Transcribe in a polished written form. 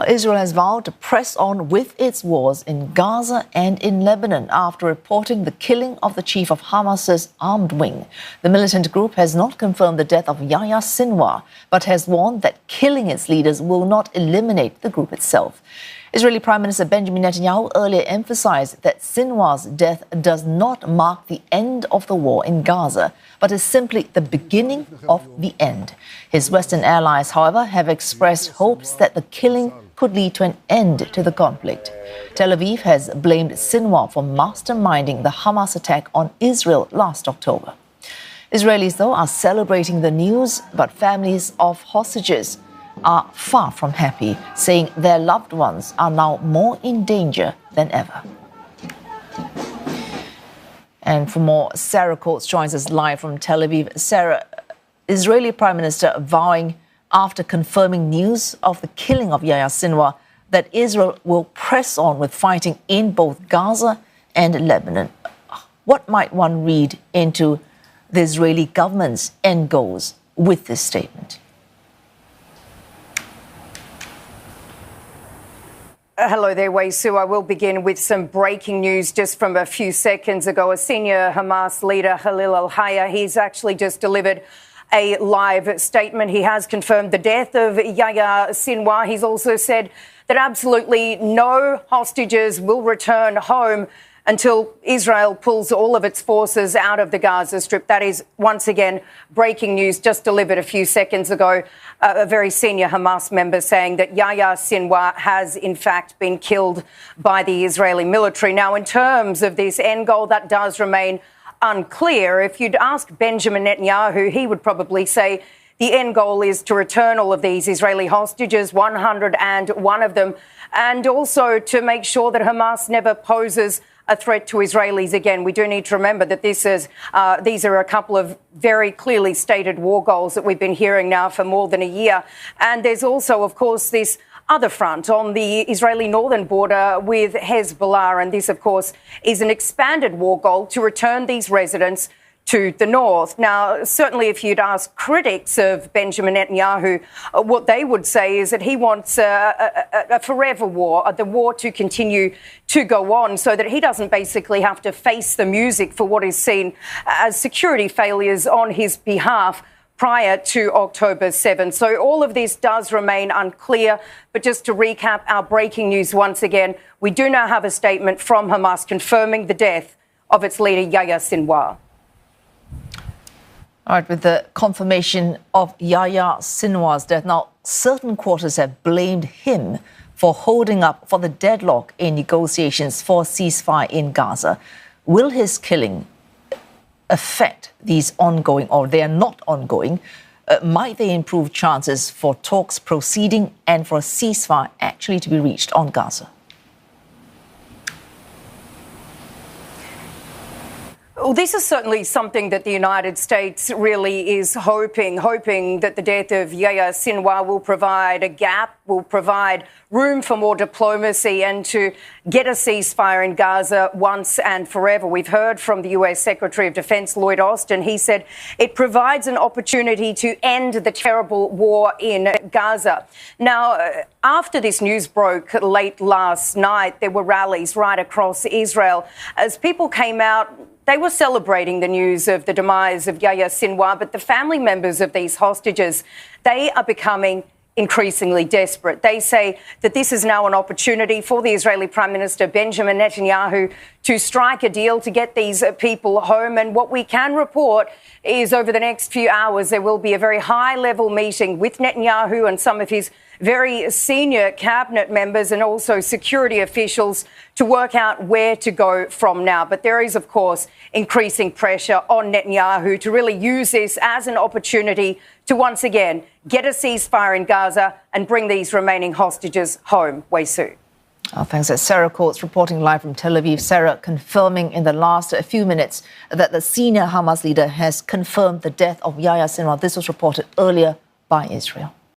Israel has vowed to press on with its wars in Gaza and in Lebanon after reporting the killing of the chief of Hamas's armed wing. The militant group has not confirmed the death of Yahya Sinwar, but has warned that killing its leaders will not eliminate the group itself. Israeli Prime Minister Benjamin Netanyahu earlier emphasized that Sinwar's death does not mark the end of the war in Gaza, but is simply the beginning of the end. His Western allies, however, have expressed hopes that the killing could lead to an end to the conflict. Tel Aviv has blamed Sinwar for masterminding the Hamas attack on Israel last October. Israelis, though, are celebrating the news, but families of hostages are far from happy, saying their loved ones are now more in danger than ever. And for more, Sarah Coates joins us live from Tel Aviv. Sarah, Israeli Prime Minister vowing, after confirming news of the killing of Yahya Sinwar, that Israel will press on with fighting in both Gaza and Lebanon. What might one read into the Israeli government's end goals with this statement? Hello there, Wei Su. I will begin with some breaking news just from a few seconds ago. A senior Hamas leader, Khalil al-Hayya, he's actually just delivered a live statement. He has confirmed the death of Yahya Sinwar. He's also said that absolutely no hostages will return home until Israel pulls all of its forces out of the Gaza Strip. That is, once again, breaking news just delivered a few seconds ago. A very senior Hamas member saying that Yahya Sinwar has, in fact, been killed by the Israeli military. Now, in terms of this end goal, that does remain unclear. If you'd ask Benjamin Netanyahu, he would probably say the end goal is to return all of these Israeli hostages, 101 of them, and also to make sure that Hamas never poses a threat to Israelis again. We do need to remember that these are a couple of very clearly stated war goals that we've been hearing now for more than a year. And there's also, of course, this other front on the Israeli northern border with Hezbollah. And this, of course, is an expanded war goal to return these residents to the north. Now, certainly if you'd ask critics of Benjamin Netanyahu, what they would say is that he wants a forever war, the war to continue to go on so that he doesn't basically have to face the music for what is seen as security failures on his behalf prior to October 7th. So all of this does remain unclear. But just to recap our breaking news once again, we do now have a statement from Hamas confirming the death of its leader, Yahya Sinwar. All right, with the confirmation of Yahya Sinwar's death, now certain quarters have blamed him for holding up for the deadlock in negotiations for ceasefire in Gaza. Will his killing affect these ongoing, or they are not ongoing? Might they improve chances for talks proceeding and for a ceasefire actually to be reached on Gaza? Well, this is certainly something that the United States really is hoping that the death of Yahya Sinwar will provide a gap, will provide room for more diplomacy and to get a ceasefire in Gaza once and forever. We've heard from the US Secretary of Defense, Lloyd Austin. He said it provides an opportunity to end the terrible war in Gaza. Now, after this news broke late last night, there were rallies right across Israel as people came out. They were celebrating the news of the demise of Yahya Sinwar, but the family members of these hostages, they are becoming increasingly desperate. They say that this is now an opportunity for the Israeli Prime Minister Benjamin Netanyahu to strike a deal to get these people home. And what we can report is over the next few hours, there will be a very high-level meeting with Netanyahu and some of his very senior cabinet members and also security officials to work out where to go from now. But there is, of course, increasing pressure on Netanyahu to really use this as an opportunity to once again get a ceasefire in Gaza and bring these remaining hostages home. Wei Su. Oh, thanks. That's Sarah Coates reporting live from Tel Aviv. Sarah confirming in the last few minutes that the senior Hamas leader has confirmed the death of Yahya Sinwar. This was reported earlier by Israel.